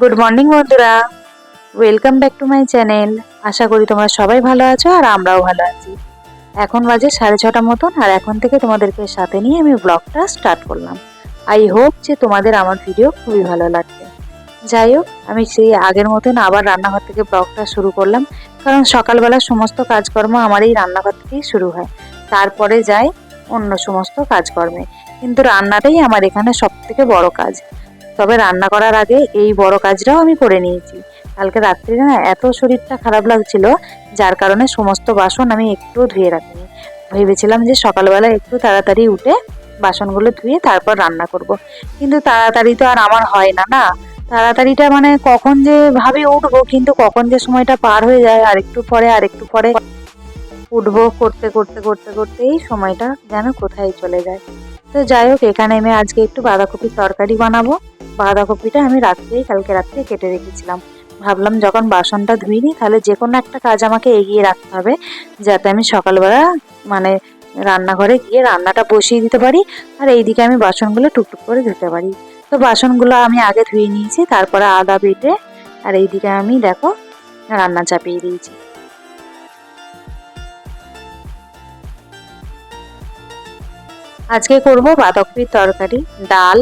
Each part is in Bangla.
গুড মর্নিং বন্ধুরা, welcome back to my channel. আশা করি তোমরা সবাই ভালো আছো আর আমরাও ভালো আছি। এখন বাজে 6:30 মতন, আর এখন থেকে তোমাদেরকে সাথে নিয়ে আমি ব্লগটা স্টার্ট করলাম। আই হোপ যে তোমাদের আমার ভিডিও খুবই ভালো লাগবে। যাই হোক, আমি সেই আগের মতন আবার রান্নাঘর থেকে ব্লগটা শুরু করলাম, কারণ সকালবেলা সমস্ত কাজকর্ম আমার এই রান্নাঘর থেকেই শুরু হয়, তারপরে যাই অন্য সমস্ত কাজকর্মে। কিন্তু রান্নাটাই আমার এখানে সব থেকে বড় কাজ। তবে রান্না করার আগে এই বড় কাজটাও আমি করে নিয়েছি। কালকে রাত্রে না এত শরীরটা খারাপ লাগছিল, যার কারণে সমস্ত বাসন আমি একটুও ধুয়ে রাখিনি। ভেবেছিলাম যে সকালবেলা একটু তাড়াতাড়ি উঠে বাসনগুলো ধুয়ে তারপর রান্না করব। কিন্তু তাড়াতাড়ি তো আর আমার হয় না, না। তাড়াতাড়িটা মানে কখন যে ভাবে উঠবো, কিন্তু কখন যে সময়টা পার হয়ে যায়, আর একটু পরে উঠবো, করতে করতে করতে করতে এই সময়টা যেন কোথায় চলে যায়। তো যাই হোক, এখানে আমি আজকে একটু বাঁধাকপির তরকারি বানাবো। বাঁধাকপিটা আমি কালকে রাত্রে কেটে রেখেছিলাম। ভাবলাম যখন বাসনটা ধুইনি, তাহলে যে কোনো একটা কাজ আমাকে এগিয়ে রাখতে হবে, যাতে আমি সকালবেলা মানে রান্নাঘরে গিয়ে রান্নাটা বসিয়ে দিতে পারি, আর এইদিকে আমি বাসনগুলো টুকটুক করে ধুতে পারি। তো বাসনগুলো আমি আগে ধুয়ে নিয়েছি, তারপরে আদা বেটে আর এইদিকে আমি দেখো রান্না চাপিয়ে দিয়েছি। আজকে করব বাঁধাকপির তরকারি, ডাল,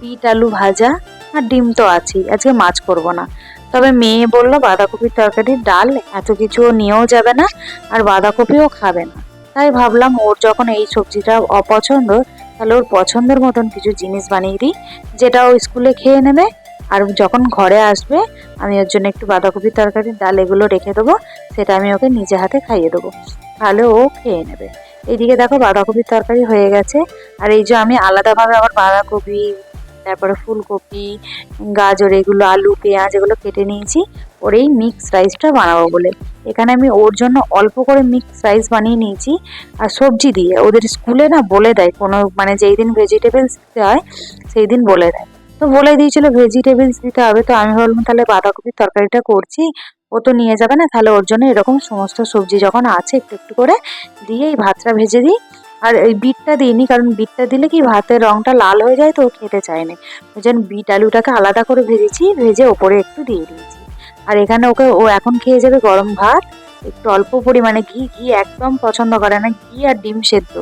বিট আলু ভাজা, আর ডিম তো আছেই। আজকে মাছ করব না। তবে মেয়ে বলল বাঁধাকপির তরকারি ডাল এত কিছু নিয়েও যাবে না, আর বাঁধাকপিও খাবে না। তাই ভাবলাম ওর যখন এই সবজিটা অপছন্দ, তাহলে ওর পছন্দের মতন কিছু জিনিস বানিয়ে দিই, যেটা ও স্কুলে খেয়ে নেবে। আর যখন ঘরে আসবে, আমি ওর জন্য একটু বাঁধাকপির তরকারি ডাল এগুলো রেখে দেবো, সেটা আমি ওকে নিজে হাতে খাইয়ে দেবো, তাহলে ও খেয়ে নেবে। এইদিকে দেখো বাঁধাকপির তরকারি হয়ে গেছে। আর এই যে আমি আলাদাভাবে আবার বাঁধাকপি, তারপরে ফুলকপি, গাজর, এগুলো আলু পেঁয়াজ এগুলো কেটে নিয়েছি ওর এই মিক্স রাইসটা বানাবো বলে। এখানে আমি ওর জন্য অল্প করে মিক্স রাইস বানিয়ে নিয়েছি। আর সবজি দিয়ে ওদের স্কুলে না বলে দেয়, কোনো মানে যেই দিন ভেজিটেবলস দিতে হয় সেই দিন বলে দেয়। তো বলে দিয়েছিল ভেজিটেবলস দিতে হবে, তো আমি ভাবলাম তাহলে বাঁধাকপির তরকারিটা করছি, ও তো নিয়ে যাবে না, তাহলে ওর জন্য এরকম সমস্ত সবজি যখন আছে একটু একটু করে দিয়ে এই ভাতটা ভেজে দিই। আর এই বিটটা দিইনি, কারণ বিটটা দিলে কি ভাতের রংটা লাল হয়ে যায়, তো ও খেতে চায় না। ওই জন্য বিট আলুটাকে আলাদা করে ভেজেছি, ভেজে ওপরে একটু দিয়ে দিয়েছি। আর এখানে ও এখন খেয়ে যাবে গরম ভাত, একটু অল্প পরিমাণে ঘি। ঘি একদম পছন্দ করে না, ঘি আর ডিম সেদ্ধ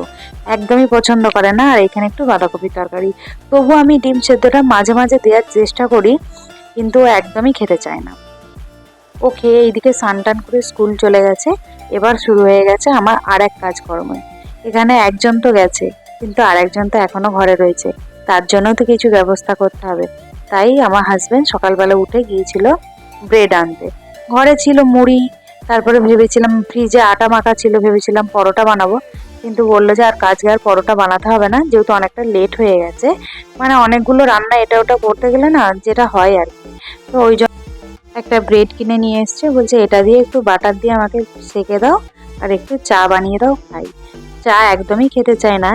একদমই পছন্দ করে না। আর এখানে একটু বাঁধাকপির তরকারি, তবু আমি ডিম সেদ্ধটা মাঝে মাঝে দেওয়ার চেষ্টা করি, কিন্তু ও একদমই খেতে চায় না। ও খেয়ে এইদিকে স্নান টান করে স্কুল চলে গেছে। এবার শুরু হয়ে গেছে আমার আর এক কাজকর্ম। এখানে একজন তো গেছে, কিন্তু আর একজন তো এখনো ঘরে রয়েছে, তার জন্য তো কিছু ব্যবস্থা করতে হবে। তাই আমার হাজবেন্ড সকালবেলা উঠে গিয়েছিল ব্রেড আনতে। ঘরে ছিল মুড়ি, তারপরে ভেবেছিলাম ফ্রিজে আটা মাখা ছিল, ভেবেছিলাম পরোটা বানাবো, কিন্তু বললো যে আর কাজকে আর পরোটা বানাতে হবে না, যেহেতু অনেকটা লেট হয়ে গেছে। মানে অনেকগুলো রান্না এটা ওটা করতে গেলে না যেটা হয় আর কি। তো ওই একটা ব্রেড কিনে নিয়ে এসছে, বলছে এটা দিয়ে একটু বাটার দিয়ে আমাকে সেকে দাও, আর একটু চা বানিয়ে দাও খাই। চা একদমই খেতে চায় না,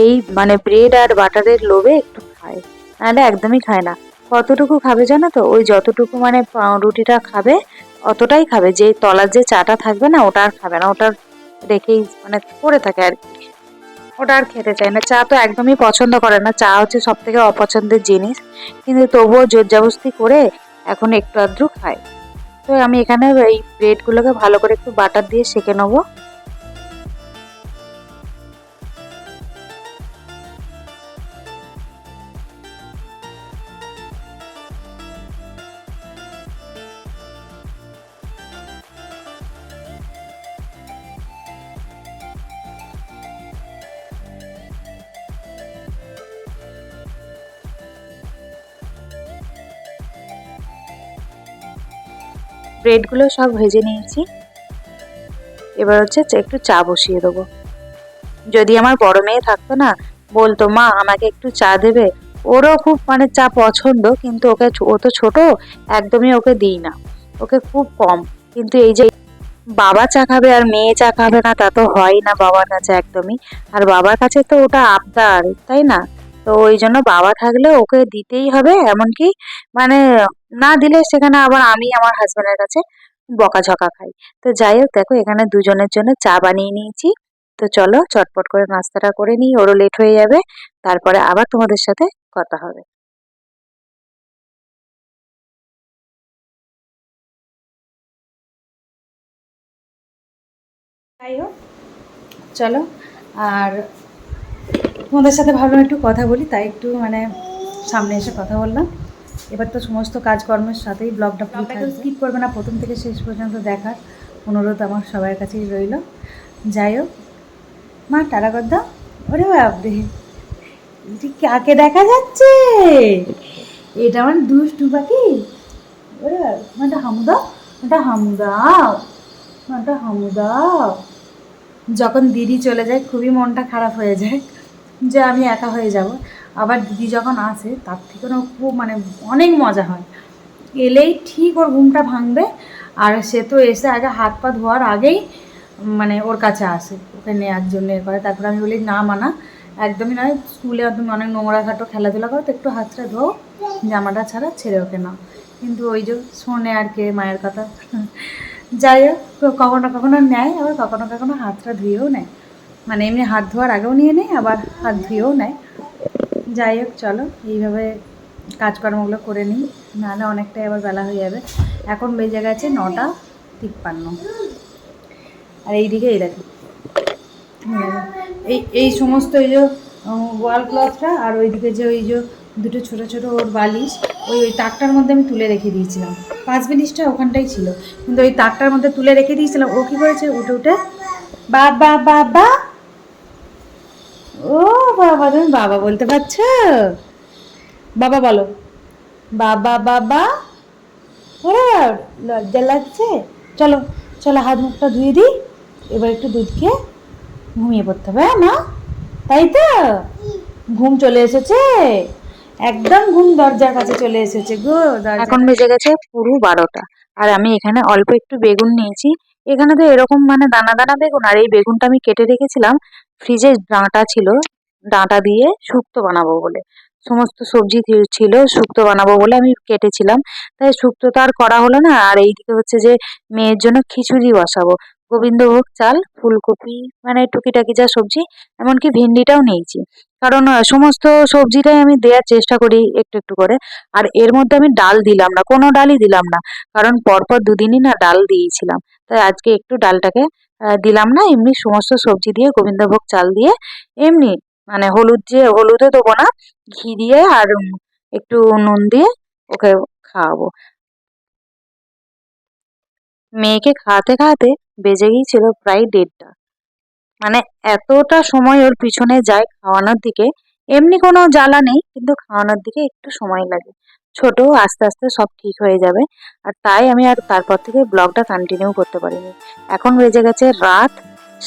এই মানে ব্রেড আর বাটারের লোভে একটু খায়, নাহলে একদমই খায় না। কতটুকু খাবে জানো তো, ওই যতটুকু মানে রুটিটা খাবে অতটাই খাবে, যে তলার যে চাটা থাকবে না ওটা আর খাবে না, ওটা রেখেই মানে পড়ে থাকে আর কি। ওটা আর খেতে চায় না, চা তো একদমই পছন্দ করে না, চা হচ্ছে সব থেকে অপছন্দের জিনিস। কিন্তু তবুও জোর জবরদস্তি করে এখন একটু আধটু খায়। তো আমি এখানে এই ব্রেডগুলোকে ভালো করে একটু বাটার দিয়ে সেঁকে নেবো। ব্রেডগুলো সব ভেজে নিয়েছি, এবার হচ্ছে একটু চা বসিয়ে দেবো। যদি আমার বড় মেয়ে থাকতো না, বলতো মা আমাকে একটু চা দেবে। ওরও খুব মানে চা পছন্দ, কিন্তু ও তো ছোট, একদমই ওকে দিই না, ওকে খুব কম। কিন্তু এই যে বাবা চা খাবে আর মেয়ে চা খাবে না, তা তো হয় না বাবার কাছে একদমই। আর বাবার কাছে তো ওটা আবদার, তাই না? তো ওই জন্য বাবা থাকলে ওকে দিতেই হবে, এমনকি মানে না দিলে সেখানে আবার আমি আমার হাজবেন্ডের কাছে বকাঝকা খাই। তো যাই হোক, দেখো এখানে দুজনের জন্য চা বানিয়ে নিয়েছি। তো চলো চটপট করে নাস্তাটা করে নিই, ওরও লেট হয়ে যাবে, তারপরে আবার তোমাদের সাথে কথা হবে। যাই হোক, চলো। আর তোমাদের সাথে ভাবলাম একটু কথা বলি, তাই একটু মানে সামনে এসে কথা বললাম। এবার তো সমস্ত কাজকর্মের সাথেই ব্লগটা স্কিপ করবে না, প্রথম থেকে শেষ পর্যন্ত দেখার অনুরোধ আমার সবার কাছেই রইল। যাই হোক, মা টাটা কর দাও। ওরে বাপরে, কাকে দেখা যাচ্ছে? এটা আমার দুষ্টু পাখি। ওরে মাটা হামু দাও, মাটা হামু দাও, মাটা হামু দাও। যখন দিদি চলে যায় খুবই মনটা খারাপ হয়ে যায় যে আমি একা হয়ে যাব। আবার দিদি যখন আসে তার থেকে না খুব মানে অনেক মজা হয়। এলেই ঠিক ওর ঘুমটা ভাঙবে, আর সে তো এসে আগে হাত পা ধোয়ার আগেই মানে ওর কাছে আসে ওকে নেওয়ার জন্য এ করে। তারপরে আমি বলি না মানা, একদমই নয়, স্কুলে তুমি অনেক নোংরা ঘাটো খেলাধুলা করো তো একটু হাতটা ধোও, জামাটা ছাড়া ছেড়ে ওকে নাও। কিন্তু ওই যে শোনে আর কে মায়ের কথা। যাই হোক, কখনো কখনো নেয়, আবার কখনো কখনো হাতটা ধুয়েও নেয়, মানে এমনি হাত ধোয়ার আগেও নিয়ে নেয়, আবার হাত ধুয়েও নেয়। যাই হোক, চলো এইভাবে কাজকর্মগুলো করে নিই, নাহলে অনেকটাই আবার বেলা হয়ে যাবে। এখন বেজে গেছে 9:53। আর এইদিকে এই দেখো, এই সমস্ত এই যে ওয়াল ক্লথটা, আর ওইদিকে যে ওই যে দুটো ছোটো ছোটো ওর বালিশ, ওই তাকটার মধ্যে আমি তুলে রেখে দিয়েছিলাম। 5 জিনিসটা ওখানটাই ছিল, কিন্তু ওই তাকটার মধ্যে তুলে রেখে দিয়েছিলাম। ও কী করেছে, উঠে উঠে বাবা বাবা, ও বাবা, তুমি বাবা বলতে পারছো? বাবা বলো, বাবা বাবা। ওরে লজ্জা লাগছে। চলো চলো, হাত মুখটা ধুয়ে দিই, এবার একটু দুধ খেয়ে ঘুমিয়ে পড়তে হবে। মা তাই তো, ঘুম চলে এসেছে, একদম ঘুম দরজার কাছে চলে এসেছে গো। এখন বেজে গেছে পুরো 12টা, আর আমি এখানে অল্প একটু বেগুন নিয়েছি। এখানে তো এরকম মানে দানা দানা বেগুন, আর এই বেগুনটা আমি কেটে রেখেছিলাম, ফ্রিজে ডাঁটা ছিল, ডাঁটা দিয়ে শুক্তো বানাবো বলে। সমস্ত সবজি ছিল, শুক্তো বানাবো বলে আমি কেটেছিলাম। তাই শুক্তো তো আর করা হলো না। আর এইদিকে হচ্ছে যে মেয়ের জন্য খিচুড়ি বসাবো, গোবিন্দভোগ চাল, ফুলকপি, মানে টুকিটাকি যা সবজি, এমনকি ভেন্ডিটাও নিয়েছি। কারণ সমস্ত সবজিটাই আমি দেওয়ার চেষ্টা করি একটু একটু করে। আর এর মধ্যে আমি ডাল দিলাম না, কোনো ডালই দিলাম না, কারণ পরপর দুদিনই না ডাল দিয়েছিলাম। তাই আজকে একটু ডালটাকে দিলাম না, এমনি সমস্ত সবজি দিয়ে গোবিন্দভোগ চাল দিয়ে এমনি মানে হলুদও দেবো না, ঘি দিয়ে আর একটু নুন দিয়ে ওকে খাওয়াবো। মেয়েকে খাওয়াতে খাওয়াতে বেজে গিয়েছিল প্রায় 1:30। মানে এতটা সময় ওর পিছনে যায় খাওয়ানোর দিকে। এমনি কোনো জ্বালা নেই, কিন্তু খাওয়ানোর দিকে একটু সময় লাগে। ছোট, আস্তে আস্তে সব ঠিক হয়ে যাবে। আর তাই আমি আর তারপর থেকে ব্লগটা কন্টিনিউ করতে পারিনি। এখন বেজে গেছে রাত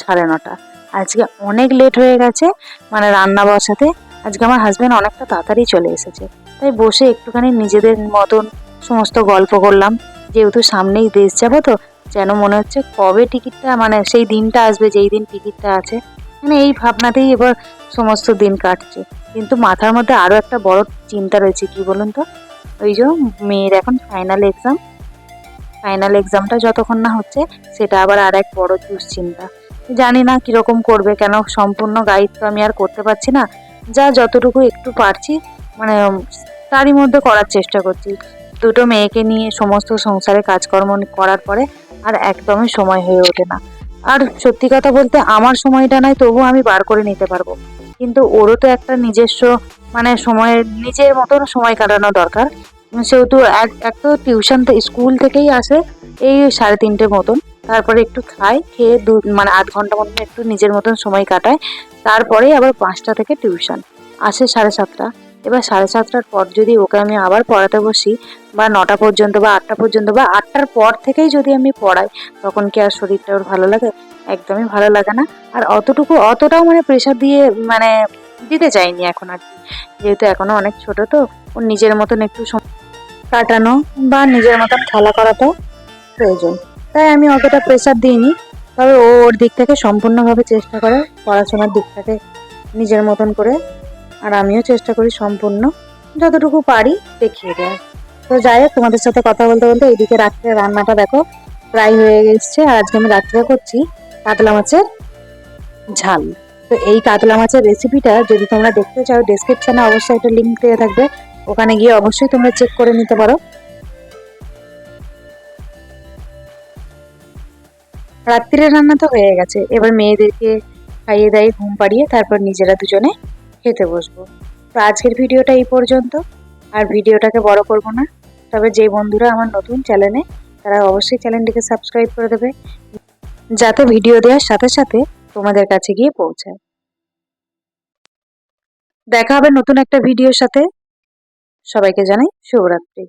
9:30। আজকে অনেক লেট হয়ে গেছে মানে রান্না বসাতে। আজকে আমার হাজবেন্ড অনেকটা তাড়াতাড়ি চলে এসেছে, তাই বসে একটুখানি নিজেদের মতন সমস্ত গল্প করলাম। যেহেতু সামনেই দেশ যাবো, তো যেন মনে হচ্ছে কবে টিকিটটা মানে সেই দিনটা আসবে যেই দিন টিকিটটা আছে, মানে এই ভাবনাতেই এবার সমস্ত দিন কাটছে। কিন্তু মাথার মধ্যে আরো একটা বড় চিন্তা রয়েছে, কি বলুন তো, ওই যে মেয়ের এখন ফাইনাল এক্সামটা যতক্ষণ না হচ্ছে, সেটা আবার আর এক বড় দুশ্চিন্তা। জানি না কিরকম করবে, কেন সম্পূর্ণ গাইড তো আমি আর করতে পারছি না। যতটুকু একটু পারছি মানে তারই মধ্যে করার চেষ্টা করছি। দুটো মেয়েকে নিয়ে সমস্ত সংসারে কাজকর্ম করার পরে আর একদমই সময় হয়ে ওঠে না। আর সত্যি কথা বলতে আমার সময়টা নয়, তবুও আমি বার করে নিতে পারবো, কিন্তু ওরও তো একটা নিজস্ব মানে সময়ের নিজের মতন সময় কাটানো দরকার। সেহেতু এক তো টিউশন স্কুল থেকেই আসে এই 3:30 মতন, তারপরে একটু খায়, খেয়ে মানে 8 ঘন্টা মতন একটু নিজের মতন সময় কাটায়। তারপরে আবার 5টা থেকে টিউশন, আসে 7:30। এবার 7:30টার পর যদি ওকে আমি আবার পড়াতে বসি, বা 9টা পর্যন্ত বা 8টা পর্যন্ত বা 8টার পর থেকেই যদি আমি পড়াই, তখন কি আর শরীরটা ওর ভালো লাগে? একদমই ভালো লাগে না। আর অতটাও মানে প্রেশার দিয়ে মানে দিতে চাইনি এখন আর কি, যেহেতু এখনো অনেক ছোট, তো ওর নিজের মতন একটু কাটানো বা নিজের মতন খেলা করাটাও প্রয়োজন। তাই আমি অতটা প্রেশার দিইনি। তবে ও ওর দিক থেকে সম্পূর্ণভাবে চেষ্টা করে পড়াশোনার দিকটাকে নিজের মতন করে, আর আমিও চেষ্টা করি সম্পূর্ণ যতটুকু পারি দেখিয়ে দেওয়ার। তো যাই হোক, তোমাদের সাথে কথা বলতে বলতে এইদিকে রাত্রে রান্নাটা দেখো প্রায় হয়ে এসছে। আর আজকে আমি রাত্রে করছি কাতলা মাছের ঝাল। তো এই কাতলা মাছের রেসিপিটা যদি তোমরা দেখতে চাও, ডেসক্রিপশনে অবশ্যই একটা লিঙ্ক দেওয়া থাকবে, ওখানে গিয়ে অবশ্যই তোমরা চেক করে নিতে পারো। রাত্রির রান্না তো হয়ে গেছে, এবার মেয়েদেরকে খাইয়ে দাইয়ে ঘুম পাড়িয়ে তারপর নিজেরা দুজনে খেতে বসবো। তো আজকের ভিডিওটা এই পর্যন্ত, আর ভিডিওটাকে বড় করব না। তবে যে বন্ধুরা আমার নতুন চ্যানেলে, তারা অবশ্যই চ্যানেলটিকে সাবস্ক্রাইব করে দেবে, যাতে ভিডিও দেওয়ার সাথে সাথে তোমাদের কাছে গিয়ে পৌঁছায়। দেখা হবে নতুন একটা ভিডিওর সাথে। সবাইকে জানাই শুভরাত্রি।